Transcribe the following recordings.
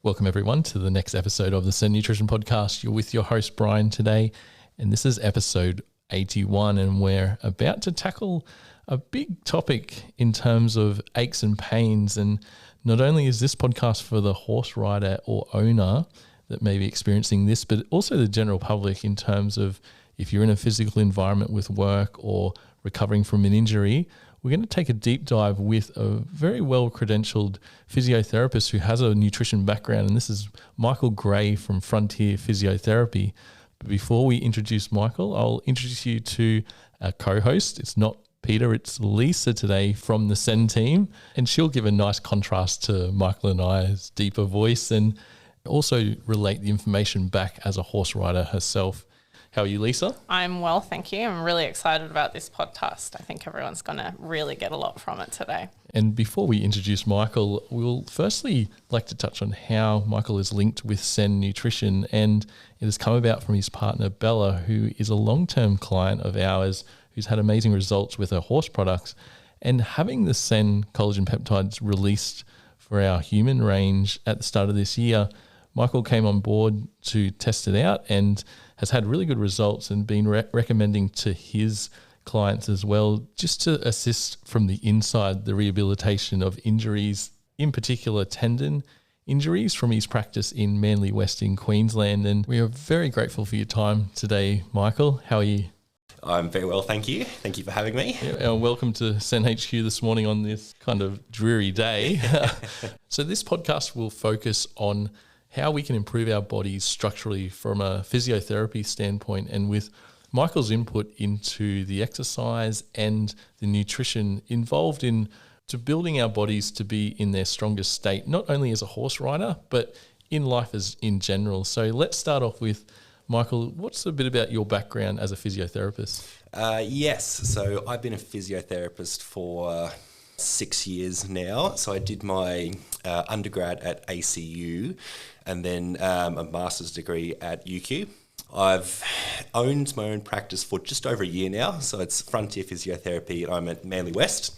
Welcome everyone to the next episode of the CEN Nutrition Podcast. You're with your host Bryan today, and this is episode 81, and we're about to tackle a big topic in terms of aches and pains. And not only is this podcast for the horse rider or owner that may be experiencing this, but also the general public in terms of if you're in a physical environment with work or recovering from an injury. We're going to take a deep dive with a very well-credentialed physiotherapist who has a nutrition background, and this is Michael Gray from Frontier Physiotherapy. But before we introduce Michael, I'll introduce you to our co-host. It's not Peter, it's Leisa today from the CEN team, and she'll give a nice contrast to Michael and I's deeper voice and also relate the information back as a horse rider herself. How are you, Leisa? I'm well, thank you. I'm really excited about this podcast. I think everyone's going to really get a lot from it today. And before we introduce Michael, we'll firstly like to touch on how Michael is linked with CEN Nutrition, and it has come about from his partner Bella, who is a long-term client of ours who's had amazing results with her horse products. And having the CEN collagen peptides released for our human range at the start of this year, Michael came on board to test it out and has had really good results and been recommending to his clients as well, just to assist from the inside the rehabilitation of injuries, in particular tendon injuries from his practice in Manly West in Queensland. And we are very grateful for your time today, Michael. How are you? I'm very well, thank you. Thank you for having me. Yeah, and welcome to CEN HQ this morning on this kind of dreary day. So this podcast will focus on how we can improve our bodies structurally from a physiotherapy standpoint, and with Michael's input into the exercise and the nutrition involved in to building our bodies to be in their strongest state, not only as a horse rider, but in life as in general. So let's start off with, Michael, what's a bit about your background as a physiotherapist? Yes, so I've been a physiotherapist for 6 years now. So I did my undergrad at ACU and then a master's degree at UQ. I've owned my own practice for just over a year now. So it's Frontier Physiotherapy and I'm at Manly West.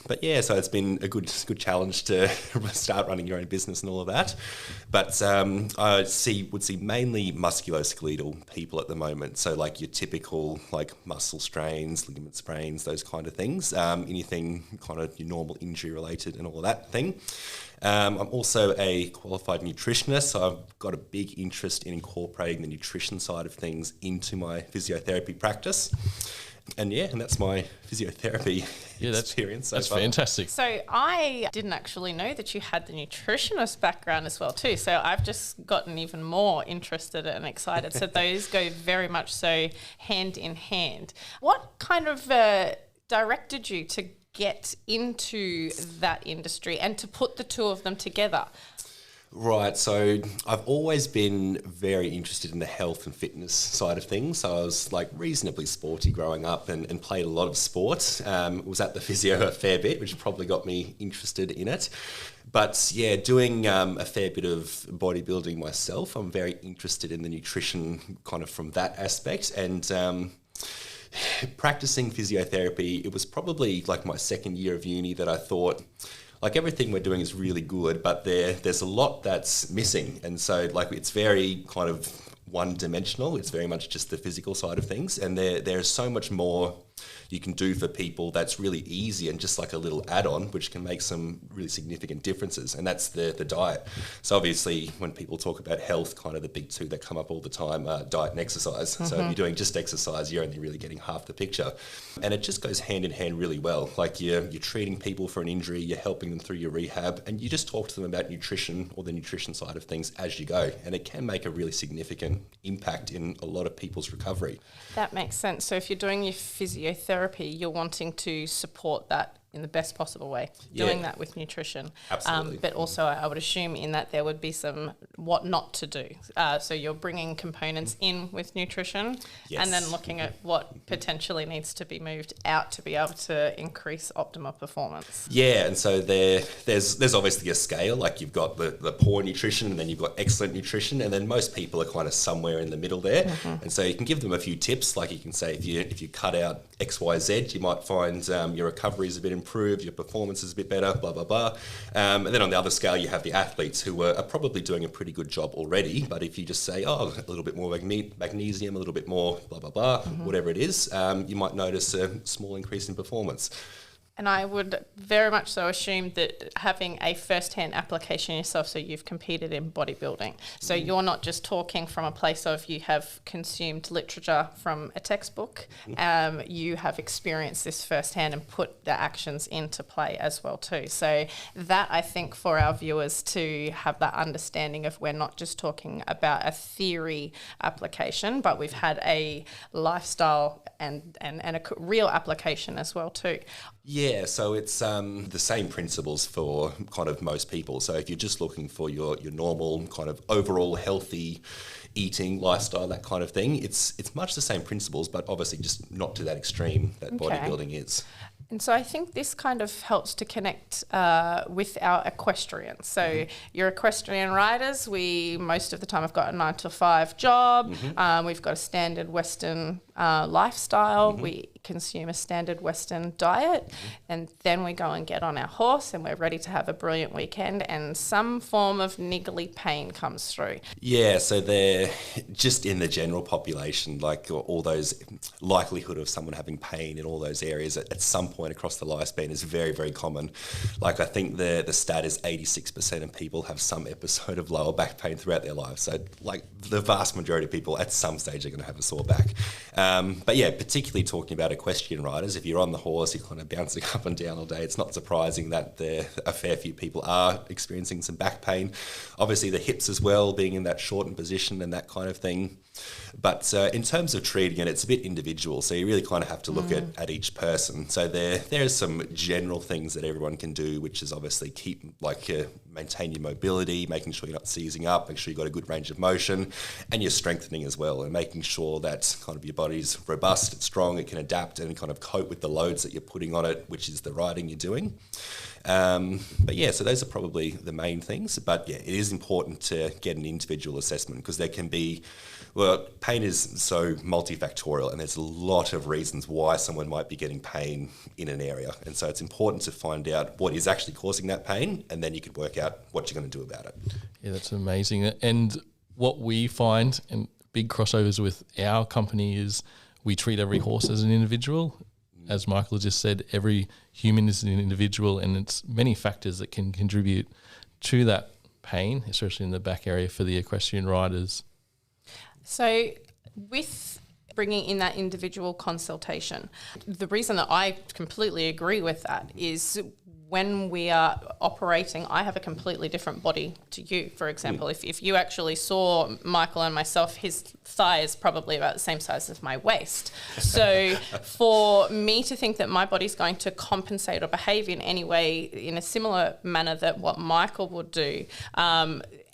But yeah, so it's been a good challenge to start running your own business and all of that. But I would see mainly musculoskeletal people at the moment. So like your typical like muscle strains, ligament sprains, those kind of things. Anything kind of your normal injury related and all of that thing. I'm also a qualified nutritionist, so I've got a big interest in incorporating the nutrition side of things into my physiotherapy practice. And that's my physiotherapy experience. That's fantastic. So I didn't actually know that you had the nutritionist background as well too. So I've just gotten even more interested and excited. So those go very much so hand in hand. What kind of directed you to get into that industry and to put the two of them together? Right, so I've always been very interested in the health and fitness side of things. So I was like reasonably sporty growing up and played a lot of sport. Was at the physio a fair bit, which probably got me interested in it. But yeah, doing a fair bit of bodybuilding myself, I'm very interested in the nutrition kind of from that aspect. And practicing physiotherapy, it was probably like my second year of uni that I thought, like everything we're doing is really good, but there's a lot that's missing. And so like it's very kind of one-dimensional. It's very much just the physical side of things. And there's so much more you can do for people that's really easy and just like a little add-on, which can make some really significant differences. And that's the diet. So obviously when people talk about health, kind of the big two that come up all the time are diet and exercise. Mm-hmm. So if you're doing just exercise, you're only really getting half the picture. And it just goes hand in hand really well. Like you're treating people for an injury, you're helping them through your rehab, and you just talk to them about nutrition or the nutrition side of things as you go. And it can make a really significant impact in a lot of people's recovery. That makes sense. So if you're doing your physiotherapy, you're wanting to support that in the best possible way, doing that with nutrition. Absolutely. But also I would assume in that there would be some what not to do. So you're bringing components in with nutrition and then looking at what potentially needs to be moved out to be able to increase optimal performance. Yeah, and so there's obviously a scale, like you've got the poor nutrition and then you've got excellent nutrition, and then most people are kind of somewhere in the middle there. Mm-hmm. And so you can give them a few tips, like you can say if you cut out X, Y, Z, you might find your recovery is a bit improved. improved, your performance is a bit better, blah, blah, blah. And then on the other scale, you have the athletes who are probably doing a pretty good job already. But if you just say, a little bit more magnesium, a little bit more, blah, blah, blah, whatever it is, you might notice a small increase in performance. And I would very much so assume that having a first-hand application yourself, so you've competed in bodybuilding. So you're not just talking from a place of you have consumed literature from a textbook. You have experienced this firsthand and put the actions into play as well too. So that, I think, for our viewers to have that understanding of we're not just talking about a theory application, but we've had a lifestyle and a real application as well too. Yeah, so it's the same principles for kind of most people. So if you're just looking for your normal kind of overall healthy eating lifestyle, that kind of thing, it's much the same principles, but obviously just not to that extreme that bodybuilding is. And so I think this kind of helps to connect with our equestrians. So your equestrian riders, we most of the time have got a 9 to 5 job. We've got a standard Western lifestyle. We consume a standard Western diet, and then we go and get on our horse and we're ready to have a brilliant weekend, and some form of niggly pain comes through. Yeah, so they're just in the general population, like all those likelihood of someone having pain in all those areas at some point across the lifespan is very, very common. Like I think the stat is 86% of people have some episode of lower back pain throughout their life. So like the vast majority of people at some stage are going to have a sore back. But yeah, particularly talking about equestrian riders, if you're on the horse, you're kind of bouncing up and down all day, it's not surprising that a fair few people are experiencing some back pain. Obviously the hips as well, being in that shortened position and that kind of thing. But in terms of treating it, it's a bit individual. So you really kind of have to look at each person. So there are some general things that everyone can do, which is obviously maintain your mobility, making sure you're not seizing up, make sure you've got a good range of motion, and you're strengthening as well, and making sure that kind of your body's robust, it's strong, it can adapt and kind of cope with the loads that you're putting on it, which is the riding you're doing. But yeah, so those are probably the main things. But yeah, it is important to get an individual assessment because there can be, pain is so multifactorial and there's a lot of reasons why someone might be getting pain in an area. And so it's important to find out what is actually causing that pain, and then you can work out what you're going to do about it. Yeah, that's amazing. And what we find, and big crossovers with our company, is we treat every horse as an individual. As Michael just said, every human is an individual, and it's many factors that can contribute to that pain, especially in the back area for the equestrian riders. So with bringing in that individual consultation, the reason that I completely agree with that is when we are operating, I have a completely different body to you, for example. If you actually saw Michael and myself, his thigh is probably about the same size as my waist. So for me to think that my body's going to compensate or behave in any way in a similar manner that what Michael would do,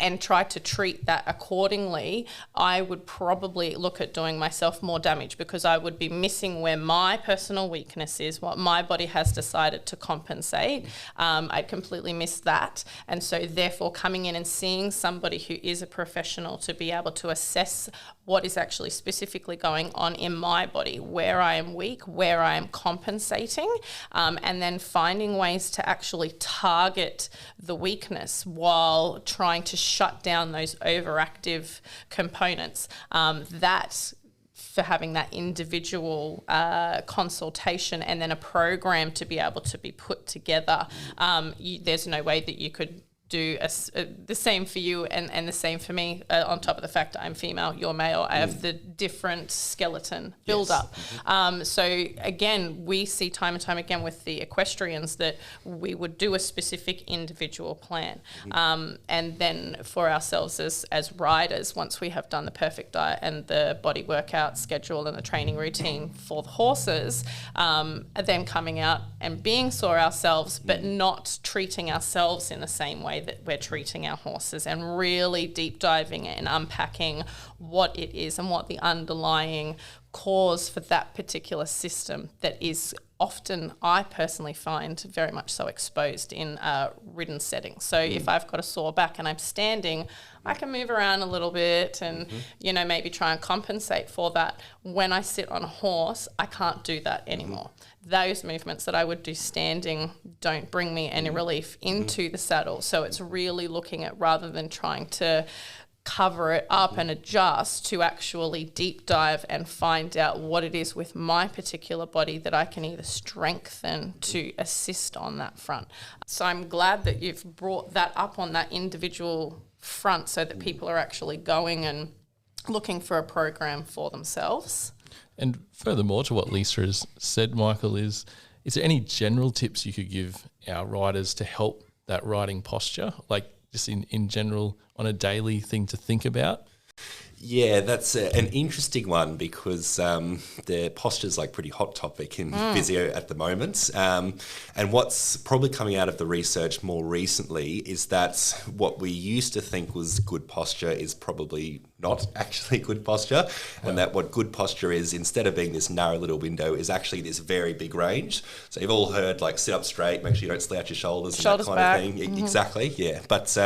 and try to treat that accordingly, I would probably look at doing myself more damage, because I would be missing where my personal weakness is, what my body has decided to compensate. I'd completely miss that. And so therefore coming in and seeing somebody who is a professional to be able to assess what is actually specifically going on in my body, where I am weak, where I am compensating, and then finding ways to actually target the weakness while trying to shut down those overactive components. That for having that individual consultation and then a program to be able to be put together, there's no way that you could do the same for you and the same for me, on top of the fact that I'm female, you're male. I have the different skeleton build up. So again, we see time and time again with the equestrians that we would do a specific individual plan. And then for ourselves as riders, once we have done the perfect diet and the body workout schedule and the training routine for the horses, then coming out and being sore ourselves, but not treating ourselves in the same way that we're treating our horses, and really deep diving and unpacking what it is and what the underlying cause for that particular system that is often, I personally find, very much so exposed in a ridden setting. So if I've got a sore back and I'm standing, I can move around a little bit and, you know, maybe try and compensate for that. When I sit on a horse, I can't do that anymore. Those movements that I would do standing don't bring me any relief into the saddle. So it's really looking at, rather than trying to cover it up and adjust, to actually deep dive and find out what it is with my particular body that I can either strengthen to assist on that front. So I'm glad that you've brought that up on that individual front so that people are actually going and looking for a program for themselves. And furthermore to what Leisa has said, Michael, is there any general tips you could give our riders to help that riding posture, like just in general on a daily thing to think about? Yeah, that's an interesting one because the posture is like pretty hot topic in physio at the moment. And what's probably coming out of the research more recently is that what we used to think was good posture is probably not actually good posture, and that what good posture is, instead of being this narrow little window, is actually this very big range. So you've all heard like sit up straight, make sure you don't slouch your shoulders and that kind back. of thing. Exactly, yeah. But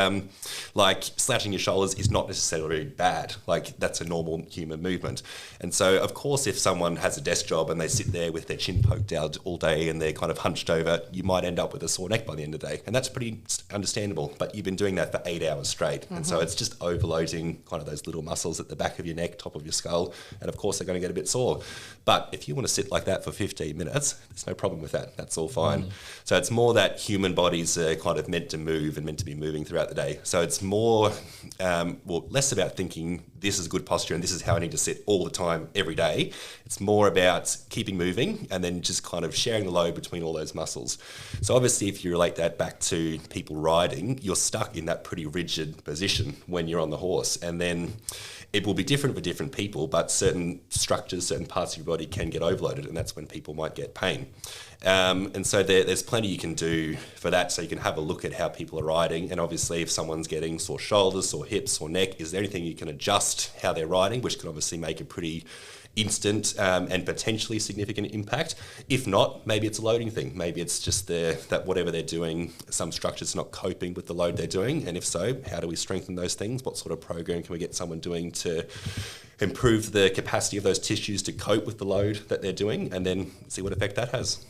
like slouching your shoulders is not necessarily bad. Like that's a normal human movement. And so of course if someone has a desk job and they sit there with their chin poked out all day and they're kind of hunched over, you might end up with a sore neck by the end of the day. And that's pretty understandable. But you've been doing that for 8 hours straight. And so it's just overloading kind of those little muscles at the back of your neck, top of your skull, and of course they're going to get a bit sore. But if you want to sit like that for 15 minutes, there's no problem with that. That's all fine. So it's more that human bodies are kind of meant to move and meant to be moving throughout the day. So it's more, less about thinking this is good posture and this is how I need to sit all the time, every day. It's more about keeping moving and then just kind of sharing the load between all those muscles. So obviously if you relate that back to people riding, you're stuck in that pretty rigid position when you're on the horse, and then it will be different for different people, but certain structures, certain parts of your body can get overloaded, and that's when people might get pain. And so there's plenty you can do for that. So you can have a look at how people are riding, and obviously if someone's getting sore shoulders, sore hips, or neck, is there anything you can adjust how they're riding, which can obviously make a pretty instant and potentially significant impact. If not, maybe it's a loading thing. Maybe it's just that whatever they're doing, some structure's not coping with the load they're doing. And if so, how do we strengthen those things? What sort of program can we get someone doing to improve the capacity of those tissues to cope with the load that they're doing, and then see what effect that has?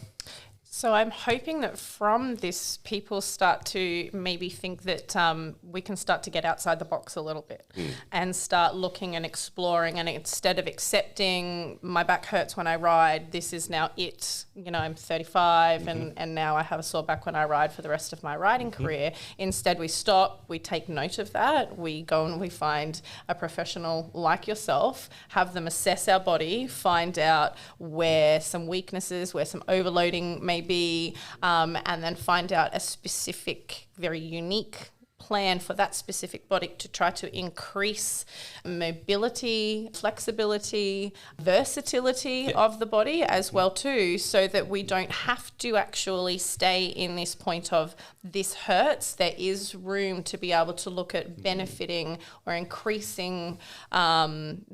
So I'm hoping that from this, people start to maybe think that we can start to get outside the box a little bit and start looking and exploring. And instead of accepting my back hurts when I ride, this is now it. You know, I'm 35 and now I have a sore back when I ride for the rest of my riding career. Instead, we stop, we take note of that. We go and we find a professional like yourself, have them assess our body, find out where some weaknesses, where some overloading may be, and then find out a specific, very unique plan for that specific body to try to increase mobility, flexibility, versatility of the body as well too, so that we don't have to actually stay in this point of this hurts. There is room to be able to look at benefiting or increasing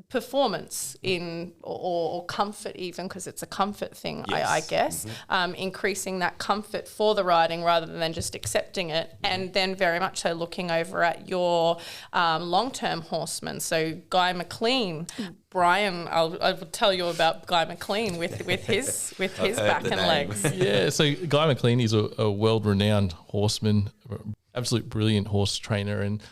performance in or comfort, even because it's a comfort thing, I guess. Increasing that comfort for the riding rather than just accepting it, and then very much so looking over at your long-term horsemen. So Guy McLean, Bryan, I will tell you about Guy McLean with his back and legs. Yeah, so Guy McLean is a world-renowned horseman, absolute brilliant horse trainer, and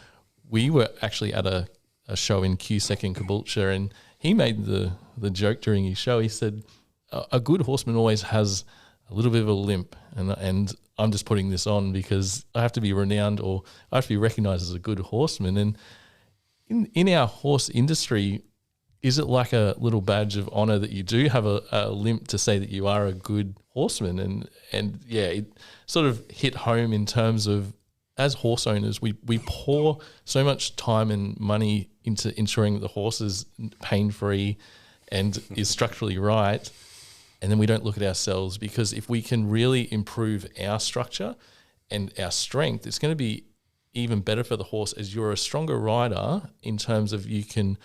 we were actually at a show in Cusack in Caboolture, and he made the joke during his show. He said, a good horseman always has a little bit of a limp, and I'm just putting this on because I have to be renowned, or I have to be recognised as a good horseman. And in our horse industry, is it like a little badge of honour that you do have a limp to say that you are a good horseman? And yeah, it sort of hit home in terms of, as horse owners, we pour so much time and money into ensuring that the horse is pain-free and is structurally right, and then we don't look at ourselves, because if we can really improve our structure and our strength, it's going to be even better for the horse, as you're a stronger rider in terms of you can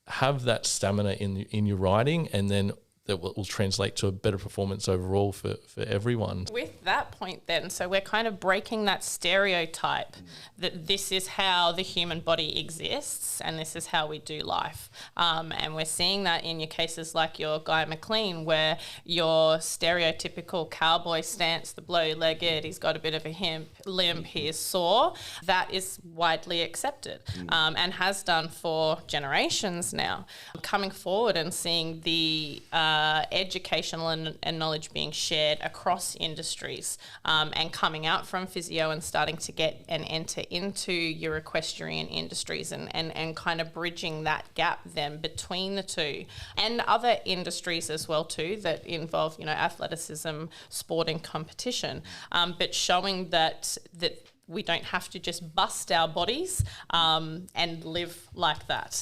have that stamina in your riding, and then that will translate to a better performance overall for everyone. With that point then, so we're kind of breaking that stereotype that this is how the human body exists and this is how we do life. And we're seeing that in your cases like your Guy McLean, where your stereotypical cowboy stance, the blow-legged, he's got a bit of a limp, he is sore, that is widely accepted and has done for generations now. Coming forward and seeing the educational and knowledge being shared across industries and coming out from physio and starting to get and enter into your equestrian industries and kind of bridging that gap then between the two, and other industries as well too that involve, you know, athleticism, sport and competition, but showing that we don't have to just bust our bodies and live like that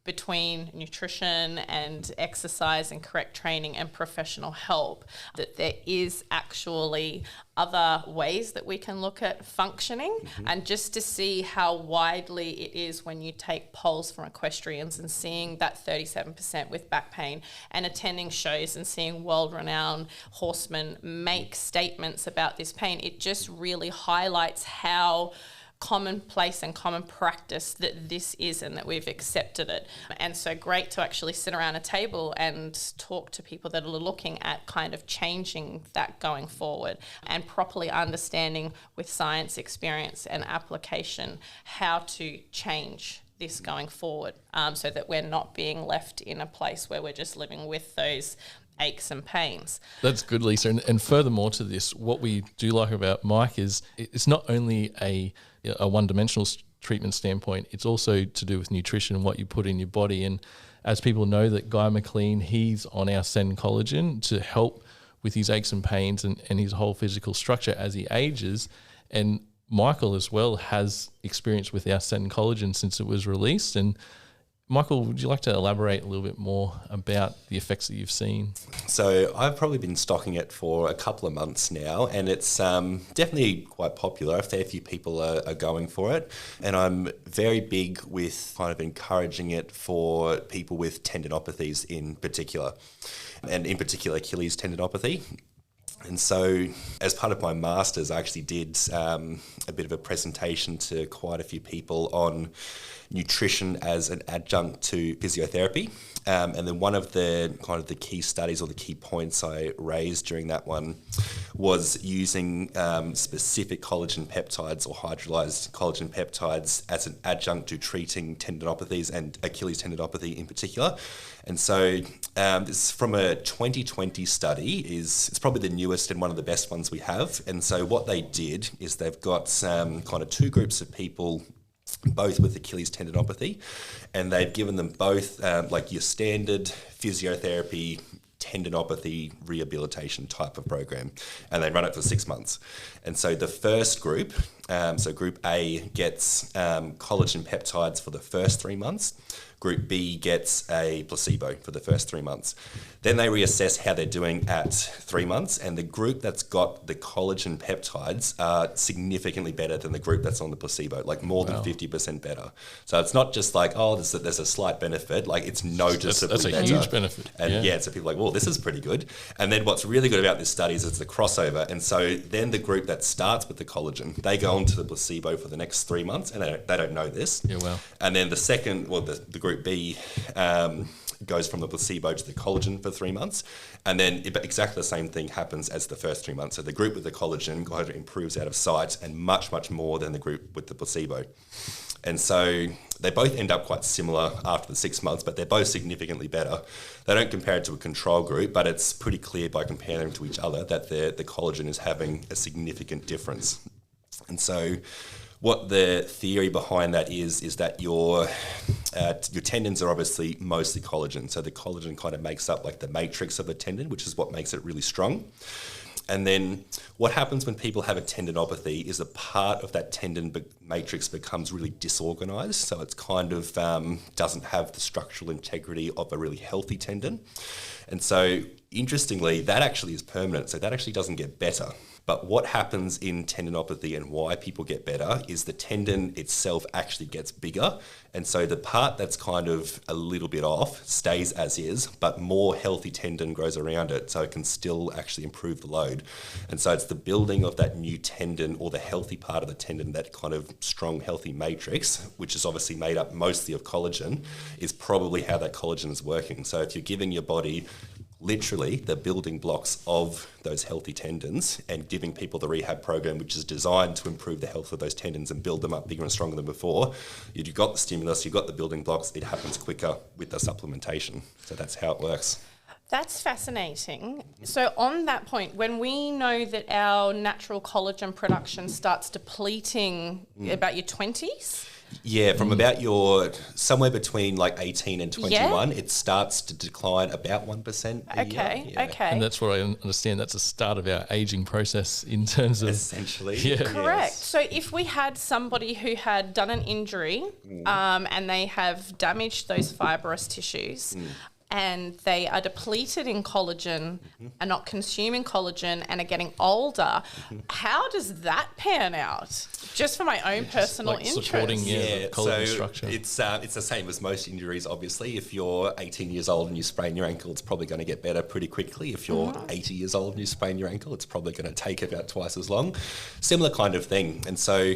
between nutrition and exercise and correct training and professional help, that there is actually other ways that we can look at functioning, and just to see how widely it is when you take polls from equestrians and seeing that 37% with back pain, and attending shows and seeing world-renowned horsemen make statements about this pain. It just really highlights how commonplace and common practice that this is, and that we've accepted it. And so great to actually sit around a table and talk to people that are looking at kind of changing that going forward, and properly understanding with science, experience and application how to change this going forward, so that we're not being left in a place where we're just living with those aches and pains. That's good, Lisa. And furthermore to this, what we do like about Mike is it's not only a one-dimensional treatment standpoint, it's also to do with nutrition and what you put in your body. And as people know, that Guy McLean, he's on our CEN collagen to help with his aches and pains and his whole physical structure as he ages. And Michael as well has experience with our CEN collagen since it was released. And Michael, would you like to elaborate a little bit more about the effects that you've seen? So I've probably been stocking it for a couple of months now, and it's definitely quite popular. A fair few people are going for it, and I'm very big with kind of encouraging it for people with tendinopathies in particular, and in particular Achilles tendinopathy. And so as part of my master's, I actually did a bit of a presentation to quite a few people on nutrition as an adjunct to physiotherapy. And then one of the kind of the key studies or the key points I raised during that one was using specific collagen peptides or hydrolyzed collagen peptides as an adjunct to treating tendinopathies, and Achilles tendinopathy in particular. And so this is from a 2020 study. It's probably the newest and one of the best ones we have. And so what they did is they've got kind of two groups of people, both with Achilles tendinopathy, and they've given them both like your standard physiotherapy tendinopathy rehabilitation type of program, and they run it for 6 months. And so the first group, so group A gets collagen peptides for the first 3 months. Group B gets a placebo for the first 3 months. Then they reassess how they're doing at 3 months, and the group that's got the collagen peptides are significantly better than the group that's on the placebo, like more than 50% better. So it's not just like, oh, there's a slight benefit, like it's noticeably better. That's a huge benefit. And so people are like, well, this is pretty good. And then what's really good about this study is it's the crossover. And so then the group that starts with the collagen, they go on to the placebo for the next 3 months, and they don't know this. Yeah, well. And then the group B goes from the placebo to the collagen for 3 months, and then exactly the same thing happens as the first 3 months. So the group with the collagen kind of improves out of sight, and much, much more than the group with the placebo. And so they both end up quite similar after the 6 months, but they're both significantly better. They don't compare it to a control group, but it's pretty clear by comparing them to each other that the collagen is having a significant difference. And so what the theory behind that is that your tendons are obviously mostly collagen. So the collagen kind of makes up like the matrix of a tendon, which is what makes it really strong. And then what happens when people have a tendinopathy is a part of that tendon matrix becomes really disorganized. So it's kind of doesn't have the structural integrity of a really healthy tendon. And so interestingly, that actually is permanent. So that actually doesn't get better. But what happens in tendinopathy and why people get better is the tendon itself actually gets bigger. And so the part that's kind of a little bit off stays as is, but more healthy tendon grows around it, so it can still actually improve the load. And so it's the building of that new tendon, or the healthy part of the tendon, that kind of strong, healthy matrix, which is obviously made up mostly of collagen, is probably how that collagen is working. So if you're giving your body literally the building blocks of those healthy tendons and giving people the rehab program, which is designed to improve the health of those tendons and build them up bigger and stronger than before, you've got the stimulus, you've got the building blocks, it happens quicker with the supplementation. So that's how it works. That's fascinating. So on that point, when we know that our natural collagen production starts depleting about your 20s? Yeah, from about somewhere between like 18 and 21, it starts to decline about 1% a year. Yeah. Okay. And that's what I understand. That's the start of our aging process in terms of... Essentially. Yeah. Correct. Yes. So if we had somebody who had done an injury and they have damaged those fibrous tissues, and they are depleted in collagen and not consuming collagen and are getting older, how does that pan out? Just for my own personal interest. Supporting the collagen structure. It's the same as most injuries, obviously. If you're 18 years old and you sprain your ankle, it's probably going to get better pretty quickly. If you're 80 years old and you sprain your ankle, it's probably going to take about twice as long. Similar kind of thing. And so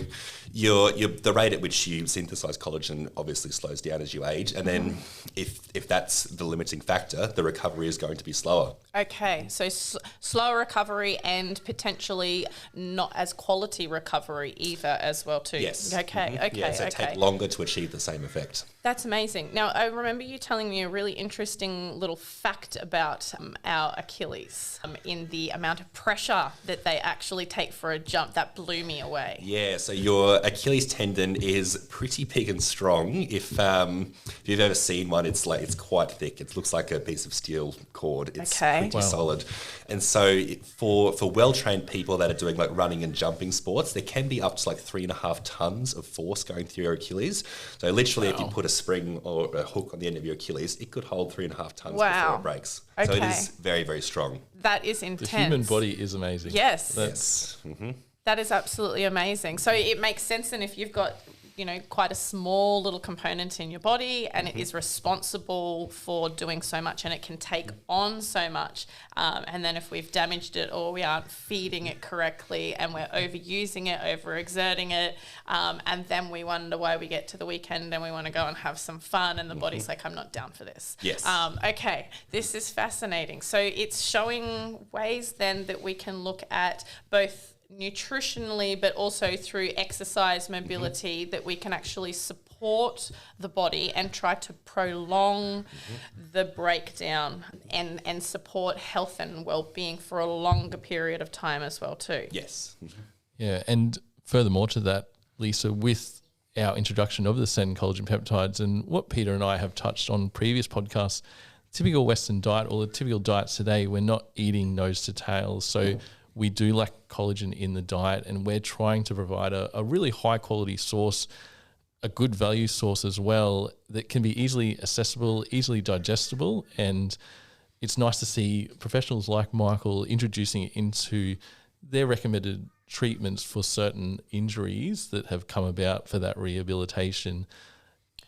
the rate at which you synthesize collagen obviously slows down as you age. And then if that's the limiting factor, the recovery is going to be slower. Okay, so slower recovery and potentially not as quality recovery either as well too. Yes. Okay. Yeah, so take longer to achieve the same effect. That's amazing. Now, I remember you telling me a really interesting little fact about our Achilles in the amount of pressure that they actually take for a jump. That blew me away. Yeah, so your Achilles tendon is pretty big and strong. If you've ever seen one, it's quite thick. It looks like a piece of steel cord. It's pretty solid. And so for well-trained people that are doing like running and jumping sports, there can be up to like 3.5 tons of force going through your Achilles. So literally if you put a spring or a hook on the end of your Achilles, it could hold 3.5 tons before it breaks. So it is very, very strong. That is intense. The human body is amazing. Yes. That is absolutely amazing. So it makes sense then if you've got quite a small little component in your body and it is responsible for doing so much and it can take on so much. And then if we've damaged it or we aren't feeding it correctly and we're overusing it, overexerting it, and then we wonder why we get to the weekend and we want to go and have some fun and the body's like, I'm not down for this. Yes. Okay, this is fascinating. So it's showing ways then that we can look at both nutritionally but also through exercise mobility that we can actually support the body and try to prolong the breakdown and support health and well-being for a longer period of time as well too. Yes. Yeah, and furthermore to that, Leisa, with our introduction of the CEN collagen peptides and what Peter and I have touched on previous podcasts, typical Western diet or the typical diets today, we're not eating nose to tail. So we do lack collagen in the diet, and we're trying to provide a really high quality source, a good value source as well, that can be easily accessible, easily digestible. And it's nice to see professionals like Michael introducing it into their recommended treatments for certain injuries that have come about for that rehabilitation.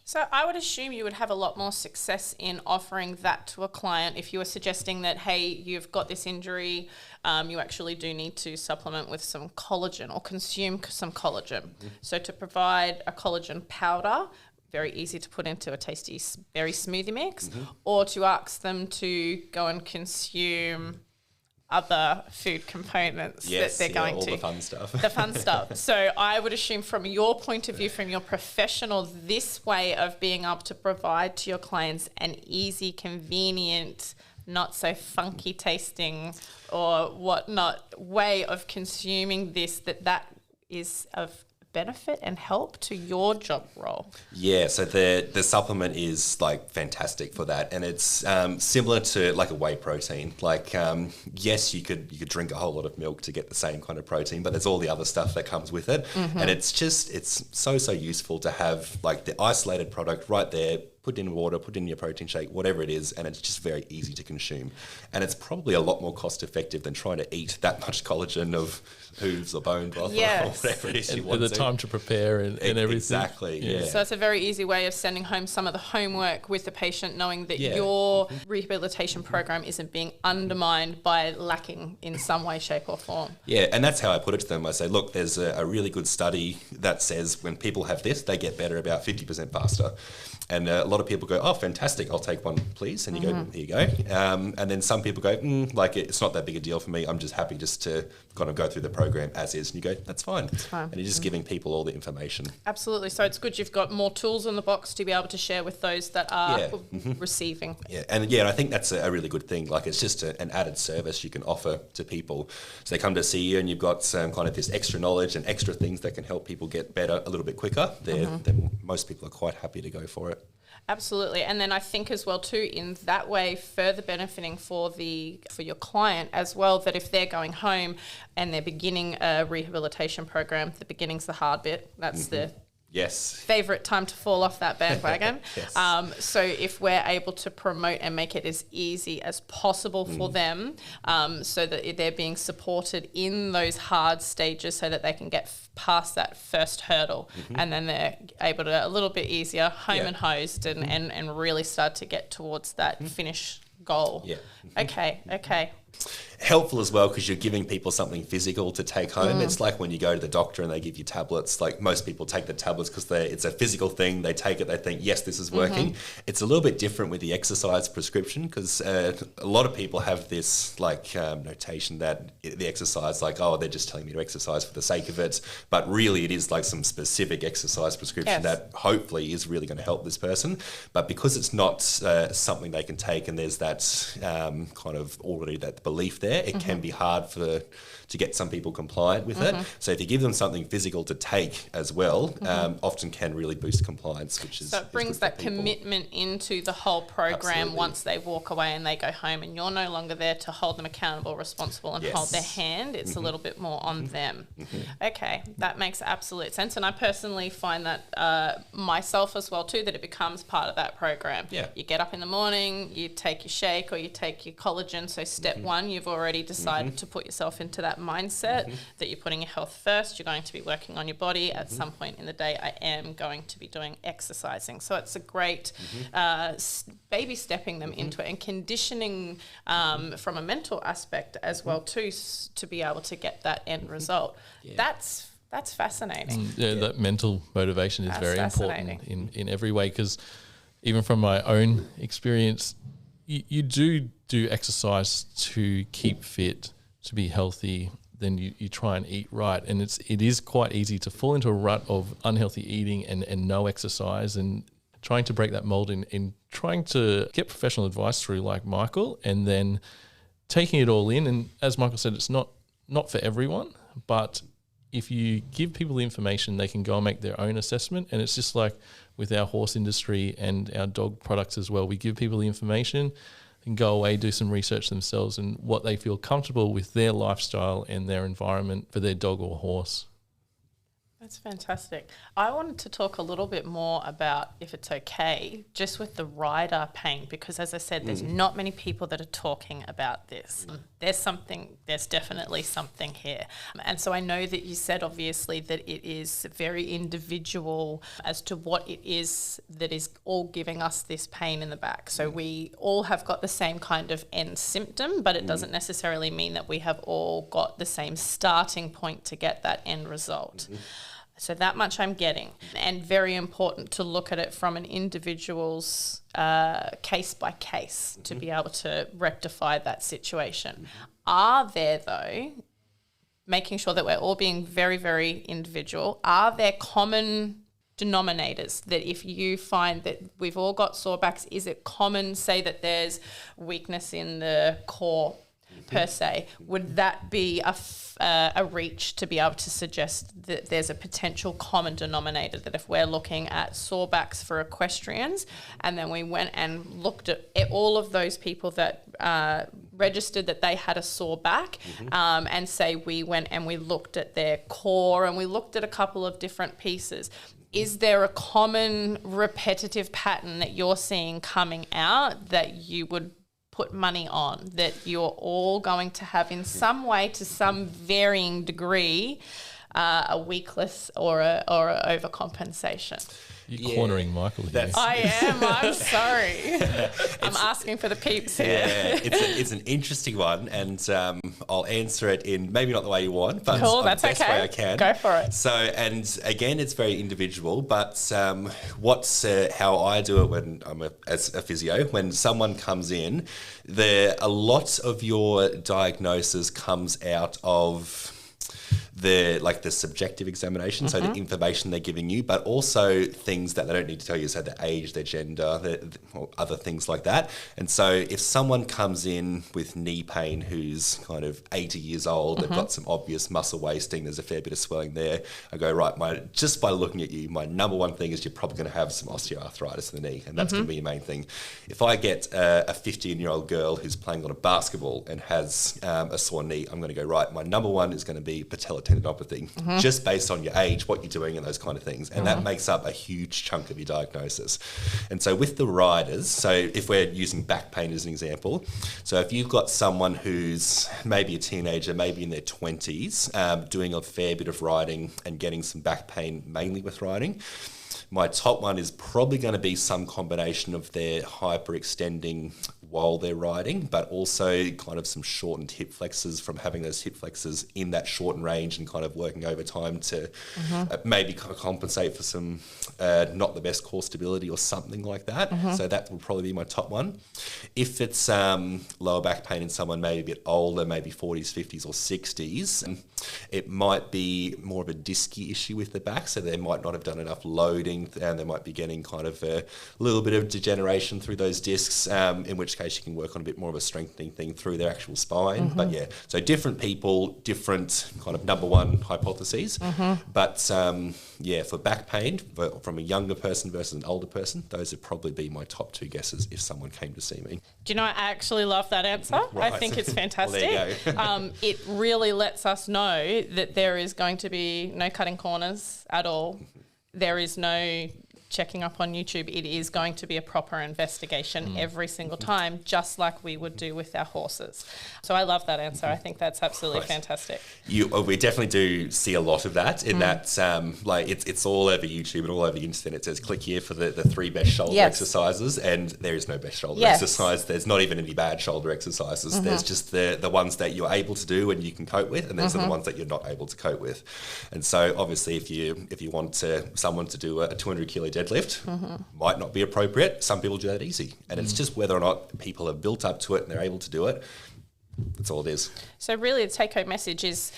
So I would assume you would have a lot more success in offering that to a client if you were suggesting that, hey, you've got this injury, you actually do need to supplement with some collagen or consume some collagen. So to provide a collagen powder, very easy to put into a tasty berry smoothie mix, or to ask them to go and consume other food components that they're going all to. the fun stuff. The fun stuff. So I would assume from your point of view, from your professional, this way of being able to provide to your clients an easy, convenient, not so funky tasting or whatnot way of consuming this, that is of benefit and help to your job role. Yeah, so the supplement is like fantastic for that, and it's similar to like a whey protein. Like yes, you could drink a whole lot of milk to get the same kind of protein, but there's all the other stuff that comes with it, and it's so useful to have like the isolated product right there, put it in water, put it in your protein shake, whatever it is, and it's just very easy to consume. And it's probably a lot more cost effective than trying to eat that much collagen of hooves or bone broth or whatever it is you want the to. time to prepare and everything. Exactly, yeah. So it's a very easy way of sending home some of the homework with the patient, knowing that your rehabilitation program isn't being undermined by lacking in some way, shape or form. Yeah, and that's how I put it to them. I say, look, there's a really good study that says when people have this, they get better about 50% faster. And a lot of people go, oh, fantastic, I'll take one, please. And you go, here you go. And then some people go, it's not that big a deal for me. I'm just happy just to kind of go through the program as is. And you go, that's fine. It's fine. And you're just giving people all the information. Absolutely. So it's good you've got more tools in the box to be able to share with those that are receiving. Yeah, and I think that's a really good thing. Like, it's just an added service you can offer to people. So they come to see you and you've got some kind of this extra knowledge and extra things that can help people get better a little bit quicker. Then most people are quite happy to go for it. Absolutely. And then I think as well too, in that way, further benefiting for your client as well, that if they're going home and they're beginning a rehabilitation program, the beginning's the hard bit. That's the favourite time to fall off that bandwagon. So if we're able to promote and make it as easy as possible for them, so that they're being supported in those hard stages so that they can get past that first hurdle, and then they're able to a little bit easier home and hosed and really start to get towards that finish goal. Okay. Helpful as well, because you're giving people something physical to take home. It's like when you go to the doctor and they give you tablets. Like, most people take the tablets because it's a physical thing. They take it, they think, yes, this is working. It's a little bit different with the exercise prescription, because a lot of people have this notation that the exercise, like, oh, they're just telling me to exercise for the sake of it. But really it is like some specific exercise prescription that hopefully is really going to help this person. But because it's not something they can take, and there's that kind of already that belief there, it can be hard to get some people compliant with it. So if you give them something physical to take as well, often can really boost compliance, which is... So it brings that commitment into the whole program once they walk away and they go home, and you're no longer there to hold them accountable, responsible and hold their hand. It's a little bit more on them. Okay, that makes absolute sense. And I personally find that myself as well too, that it becomes part of that program. You get up in the morning, you take your shake or you take your collagen. So step one, you've already decided to put yourself into that mindset that you're putting your health first. You're going to be working on your body. At some point in the day, I am going to be doing exercising. So it's a great baby stepping them into it, and conditioning from a mental aspect as well too, to be able to get that end result. That's fascinating. That mental motivation is very important in every way, because even from my own experience, you do exercise to keep fit, to be healthy. Then you try and eat right, and it is quite easy to fall into a rut of unhealthy eating and no exercise, and trying to break that mold in trying to get professional advice through, like Michael, and then taking it all in. And as Michael said, it's not for everyone, but if you give people the information, they can go and make their own assessment. And it's just like with our horse industry and our dog products as well. We give people the information, and go away, do some research themselves and what they feel comfortable with their lifestyle and their environment for their dog or horse. That's fantastic. I wanted to talk a little bit more about, if it's okay, just with the rider pain, because as I said, there's not many people that are talking about this. There's definitely something here. And so I know that you said obviously that it is very individual as to what it is that is all giving us this pain in the back. So we all have got the same kind of end symptom, but it doesn't necessarily mean that we have all got the same starting point to get that end result. So that much I'm getting. And very important to look at it from an individual's case by case to be able to rectify that situation. Are there, though, making sure that we're all being very, very individual, are there common denominators that if you find that we've all got sore backs, is it common, say, that there's weakness in the core per se? Would that be a reach to be able to suggest that there's a potential common denominator, that if we're looking at sore backs for equestrians, and then we went and looked at all of those people that registered that they had a sore back, and say we went and we looked at their core and we looked at a couple of different pieces, Is there a common repetitive pattern that you're seeing coming out that you would put money on, that you're all going to have in some way, to some varying degree, a weakness or a overcompensation? You're cornering Michael here. I am. I'm sorry. I'm asking for the peeps here. Yeah, it's an interesting one, and I'll answer it in maybe not the way you want, but cool, the that's best okay. way I can. Go for it. So, and again, it's very individual, but what's how I do it when I'm as a physio, when someone comes in, a lot of your diagnosis comes out of the subjective examination, so the information they're giving you, but also things that they don't need to tell you, so their age, their gender, or other things like that. And so if someone comes in with knee pain who's kind of 80 years old, they've got some obvious muscle wasting, there's a fair bit of swelling there, I go, right, just by looking at you, my number one thing is you're probably going to have some osteoarthritis in the knee, and that's going to be your main thing. If I get a 15-year-old girl who's playing on a basketball and has a sore knee, I'm going to go, right, my number one is going to be patella tendinopathy, just based on your age, what you're doing and those kind of things. And that makes up a huge chunk of your diagnosis. And so with the riders, so if we're using back pain as an example, so if you've got someone who's maybe a teenager, maybe in their 20s, doing a fair bit of riding and getting some back pain, mainly with riding, my top one is probably going to be some combination of their hyperextending while they're riding, but also kind of some shortened hip flexors from having those hip flexors in that shortened range and kind of working over time to maybe kind of compensate for some not the best core stability or something like that. So that will probably be my top one. If it's lower back pain in someone maybe a bit older, maybe 40s, 50s or 60s, it might be more of a disky issue with the back, so they might not have done enough loading and they might be getting kind of a little bit of degeneration through those discs, in which case you can work on a bit more of a strengthening thing through their actual spine. But yeah, so different people, different kind of number one hypotheses. But yeah, for back pain, from a younger person versus an older person, those would probably be my top two guesses if someone came to see me. Do you know, I actually love that answer. Right. I think it's fantastic. Well, there you go. It really lets us know that there is going to be no cutting corners at all. There is no checking up on YouTube. It is going to be a proper investigation every single time, just like we would do with our horses. So I love that answer. I think that's absolutely fantastic. We definitely do see a lot of that in that, like it's all over YouTube and all over the internet. It says click here for the three best shoulder exercises, and there is no best shoulder exercise. There's not even any bad shoulder exercises. There's just the ones that you're able to do and you can cope with, and there's the ones that you're not able to cope with. And so obviously if you want someone to do a 200 kilo deadlift, might not be appropriate. Some people do that easy, and it's just whether or not people have built up to it and they're able to do it. That's all it is. So really the take-home message is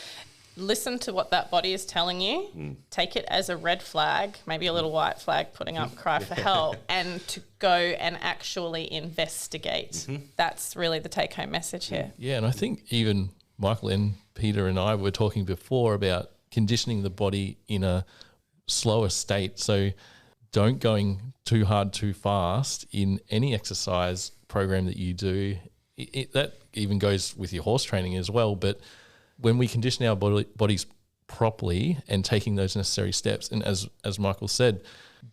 listen to what that body is telling you, take it as a red flag, maybe a little white flag, putting up cry for help, and to go and actually investigate. That's really the take-home message here. Yeah, and I think even Michael and Peter and I were talking before about conditioning the body in a slower state. So don't going too hard, too fast in any exercise program that you do. That even goes with your horse training as well. But when we condition our bodies properly and taking those necessary steps, and as Michael said,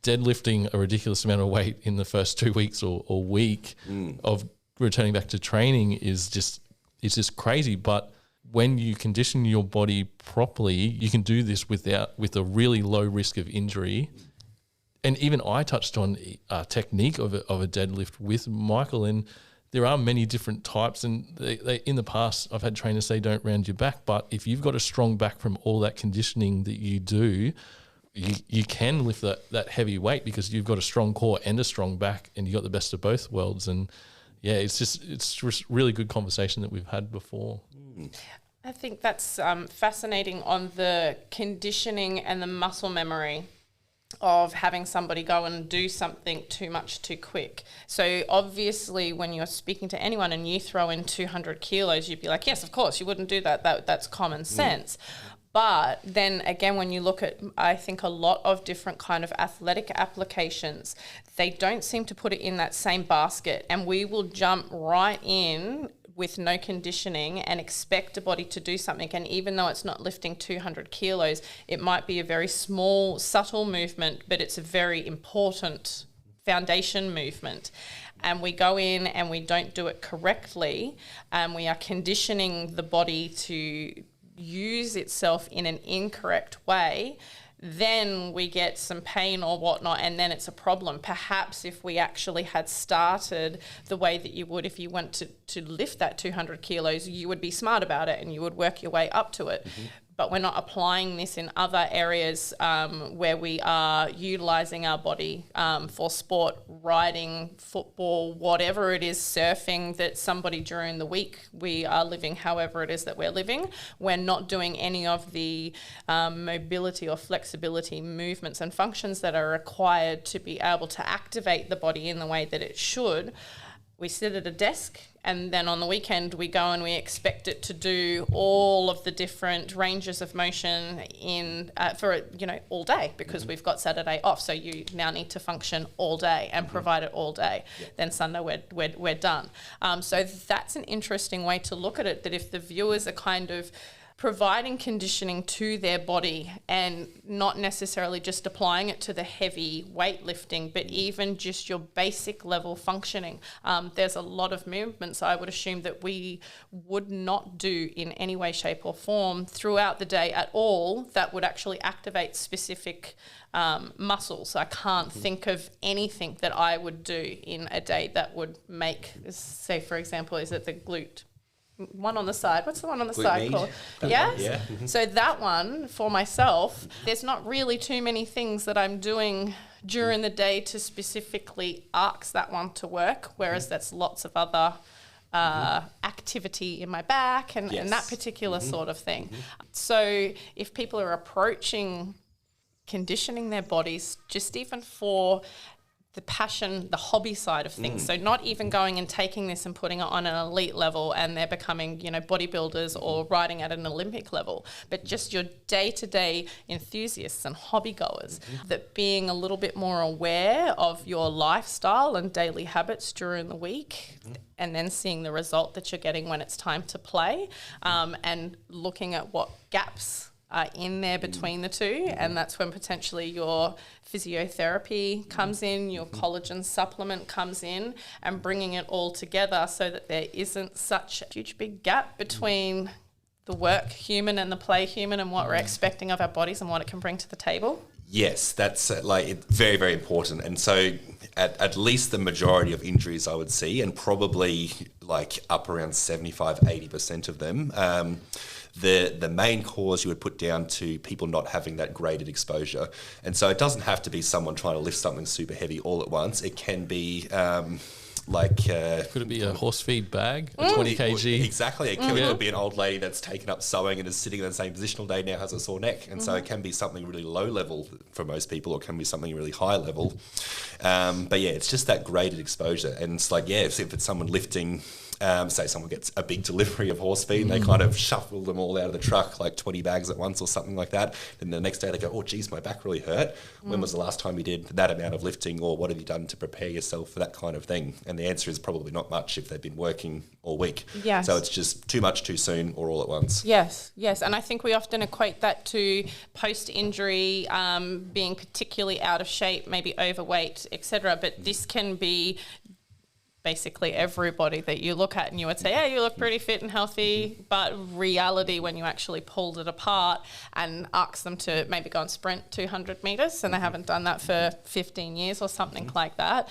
deadlifting a ridiculous amount of weight in the first 2 weeks or week of returning back to training is just crazy. But when you condition your body properly, you can do this with a really low risk of injury. And even I touched on a technique of a deadlift with Michael, and there are many different types. And they in the past, I've had trainers say don't round your back, but if you've got a strong back from all that conditioning that you do, you can lift that heavy weight because you've got a strong core and a strong back, and you got the best of both worlds. And yeah, it's just really good conversation that we've had before. I think that's fascinating on the conditioning and the muscle memory of having somebody go and do something too much too quick. So obviously when you're speaking to anyone and you throw in 200 kilos, you'd be like, yes, of course, you wouldn't do that. That's common sense. But then again, when you look at, I think, a lot of different kind of athletic applications, they don't seem to put it in that same basket. And we will jump right in with no conditioning and expect a body to do something. And even though it's not lifting 200 kilos, it might be a very small, subtle movement, but it's a very important foundation movement. And we go in and we don't do it correctly, and we are conditioning the body to use itself in an incorrect way, then we get some pain or whatnot, and then it's a problem. Perhaps if we actually had started the way that you would if you went to lift that 200 kilos, you would be smart about it and you would work your way up to it. But we're not applying this in other areas where we are utilising our body for sport, riding, football, whatever it is, surfing, that somebody during the week we are living however it is that we're living. We're not doing any of the mobility or flexibility movements and functions that are required to be able to activate the body in the way that it should. We sit at a desk, and then on the weekend we go and we expect it to do all of the different ranges of motion for all day, because we've got Saturday off. So you now need to function all day and provide it all day. Then Sunday we're done. So that's an interesting way to look at it, that if the viewers are kind of providing conditioning to their body and not necessarily just applying it to the heavy weightlifting, but even just your basic level functioning. There's a lot of movements I would assume that we would not do in any way, shape or form throughout the day at all that would actually activate specific muscles. I can't think of anything that I would do in a day that would make, say for example, is it the glute? One on the side. What's the one on the side called? Yeah? Yeah. So that one, for myself, there's not really too many things that I'm doing during the day to specifically ask that one to work, whereas that's lots of other activity in my back and that particular sort of thing. So if people are approaching conditioning their bodies just even for the passion, the hobby side of things. So not even going and taking this and putting it on an elite level and they're becoming, bodybuilders or riding at an Olympic level, but just your day-to-day enthusiasts and hobbygoers, that being a little bit more aware of your lifestyle and daily habits during the week, and then seeing the result that you're getting when it's time to play, and looking at what gaps are in there between the two, and that's when potentially your physiotherapy comes in, your collagen supplement comes in, and bringing it all together so that there isn't such a huge big gap between the work human and the play human and what we're expecting of our bodies and what it can bring to the table. Yes, that's very, very important. And so at least the majority of injuries I would see, and probably up around 75-80% of them, the main cause you would put down to people not having that graded exposure. And so it doesn't have to be someone trying to lift something super heavy all at once. It can be could it be a horse feed bag, a 20 kg? Exactly. It could be an old lady that's taken up sewing and is sitting in the same position all day, now has a sore neck. And so it can be something really low level for most people, or it can be something really high level. But yeah, it's just that graded exposure. And it's if it's someone lifting, say someone gets a big delivery of horse feed and they kind of shuffle them all out of the truck, 20 bags at once or something like that. Then the next day they go, oh geez, my back really hurt. When was the last time you did that amount of lifting, or what have you done to prepare yourself for that kind of thing? And the answer is probably not much if they've been working all week. Yes. So it's just too much too soon or all at once. Yes. And I think we often equate that to post-injury, being particularly out of shape, maybe overweight, etc. But this can be basically everybody that you look at and you would say, yeah, you look pretty fit and healthy, but reality, when you actually pulled it apart and asked them to maybe go and sprint 200 metres and they haven't done that for 15 years or something like that,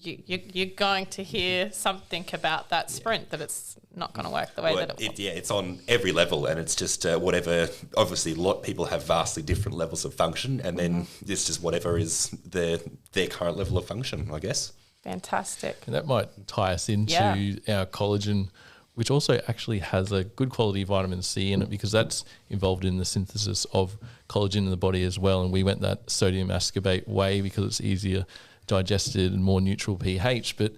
you're going to hear something about that sprint that it's not going to work the way that it will. It's on every level, and it's just whatever. Obviously, a lot of people have vastly different levels of function, and then it's just whatever is their current level of function, I guess. Fantastic. And that might tie us into our collagen, which also actually has a good quality vitamin C in it, because that's involved in the synthesis of collagen in the body as well. And we went that sodium ascorbate way because it's easier digested and more neutral pH. But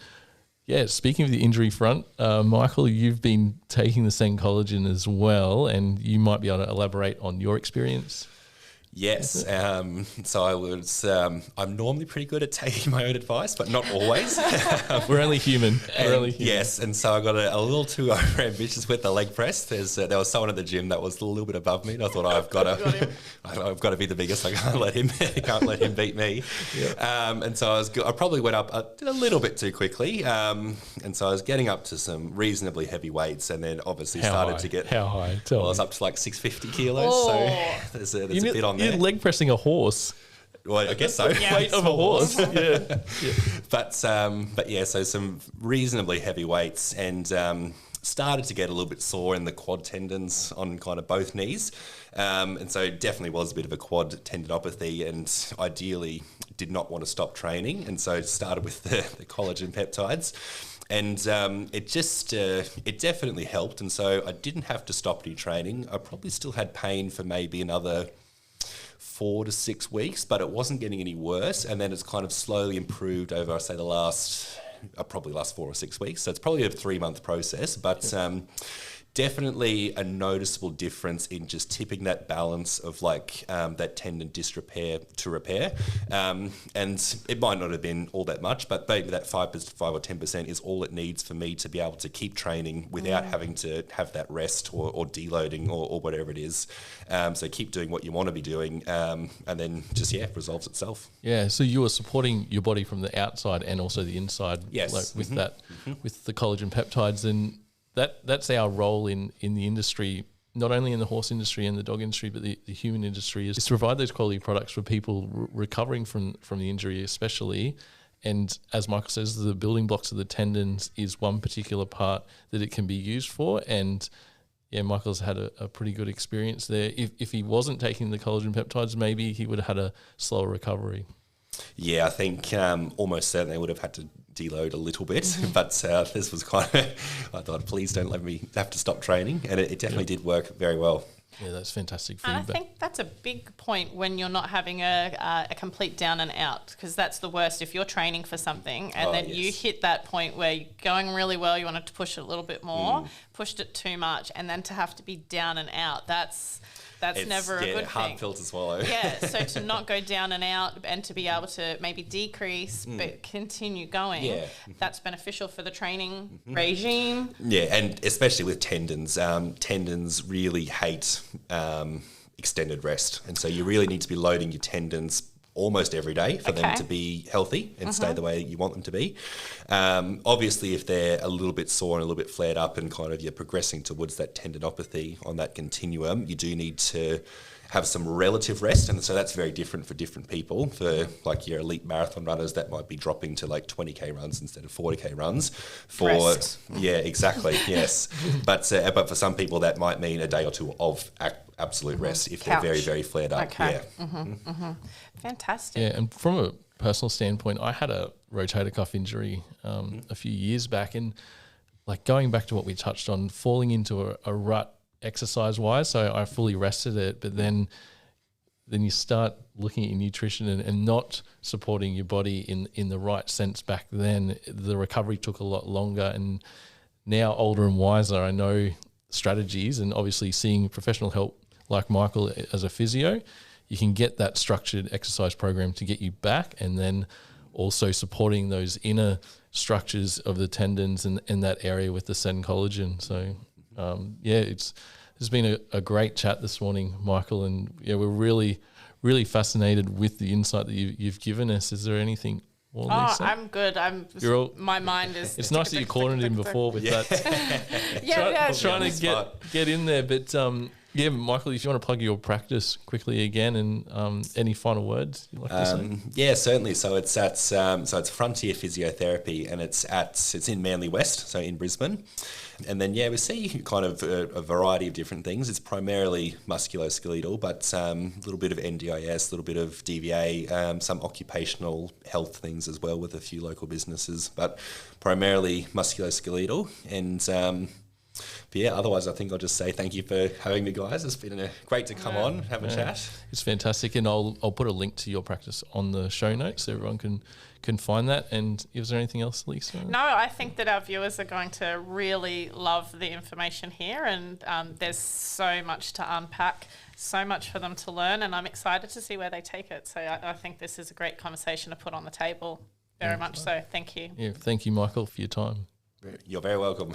yeah, speaking of the injury front, Michael, you've been taking the CEN collagen as well, and you might be able to elaborate on your experience. Yes. So I was, I'm normally pretty good at taking my own advice, but not always. We're only human. Yes. And so I got a little too over ambitious with the leg press. There was someone at the gym that was a little bit above me, and I thought I've got to be the biggest. I can't let him beat me. Yeah. And so I probably went up a little bit too quickly. And so I was getting up to some reasonably heavy weights, and then obviously started to get. How high? I was up to like 650 kilos. So there's a bit on there. You're leg pressing a horse. Well, I guess so. The weight of a horse. Yeah. But yeah, so some reasonably heavy weights, and started to get a little bit sore in the quad tendons on kind of both knees. And so definitely was a bit of a quad tendinopathy, and ideally did not want to stop training. And so started with the collagen peptides. And it definitely helped. And so I didn't have to stop any training. I probably still had pain for maybe another 4 to 6 weeks, but it wasn't getting any worse. And then it's kind of slowly improved over, I say, the last 4 or 6 weeks. So it's probably a 3-month process, but definitely a noticeable difference in just tipping that balance of like that tendon disrepair to repair. And it might not have been all that much, but maybe that 5 or 10% is all it needs for me to be able to keep training without having to have that rest or deloading or whatever it is. So keep doing what you want to be doing, and then just, resolves itself. Yeah, so you are supporting your body from the outside and also the inside. Yes. Like with the collagen peptides. And that's our role in the industry, not only in the horse industry and the dog industry, but the human industry, is to provide those quality products for people recovering from the injury especially. And as Michael says, the building blocks of the tendons is one particular part that it can be used for. And yeah, Michael's had a pretty good experience there. If he wasn't taking the collagen peptides, maybe he would have had a slower recovery. Yeah, I think almost certainly would have had to deload a little bit, but this was kind of, I thought, please don't let me have to stop training, and it definitely did work very well. Yeah, that's fantastic feedback. And I think that's a big point when you're not having a complete down and out, because that's the worst if you're training for something and you hit that point where you're going really well, you wanted to push it a little bit more, pushed it too much, and then to have to be down and out, that's never a good thing. Hard pill to swallow. Yeah, so to not go down and out and to be able to maybe decrease but continue going, that's beneficial for the training regime. Yeah, and especially with tendons. Tendons really hate extended rest. And so you really need to be loading your tendons almost every day for them to be healthy and stay the way you want them to be. Obviously, if they're a little bit sore and a little bit flared up and kind of you're progressing towards that tendinopathy on that continuum, you do need to have some relative rest. And so that's very different for different people. For like your elite marathon runners, that might be dropping to like 20K runs instead of 40K runs. Rest. Yeah, exactly. Yes. But for some people, that might mean a day or two of absolute rest if they're very, very flared up. Okay. Yeah. Fantastic. Yeah, and from a personal standpoint, I had a rotator cuff injury a few years back, and like going back to what we touched on, falling into a rut exercise-wise, so I fully rested it, but then you start looking at your nutrition and not supporting your body in the right sense back then. The recovery took a lot longer, and now older and wiser, I know strategies, and obviously seeing professional help like Michael as a physio, you can get that structured exercise program to get you back, and then also supporting those inner structures of the tendons and that area with the CEN collagen. So it's been a great chat this morning, Michael, and we're really, really fascinated with the insight that you've given us. Is there anything more, Lisa? I'm good. My mind is. It's nice that you cornered him before with that. Trying to get in there, but Michael, if you want to plug your practice quickly again, and any final words you'd like to say? Yeah, certainly. So it's at it's Frontier Physiotherapy, and it's in Manly West, so in Brisbane. And then we see kind of a variety of different things. It's primarily musculoskeletal, but a little bit of NDIS, a little bit of DVA, some occupational health things as well with a few local businesses, but primarily musculoskeletal. And But yeah, otherwise I think I'll just say thank you for having me, guys. It's been great to come on, have a chat. It's fantastic, and I'll put a link to your practice on the show notes so everyone can find that. And is there anything else, Lisa? No, I think that our viewers are going to really love the information here, and there's so much to unpack, so much for them to learn, and I'm excited to see where they take it. So I think this is a great conversation to put on the table. Very much so. Thank you. Yeah, thank you, Michael, for your time. You're very welcome.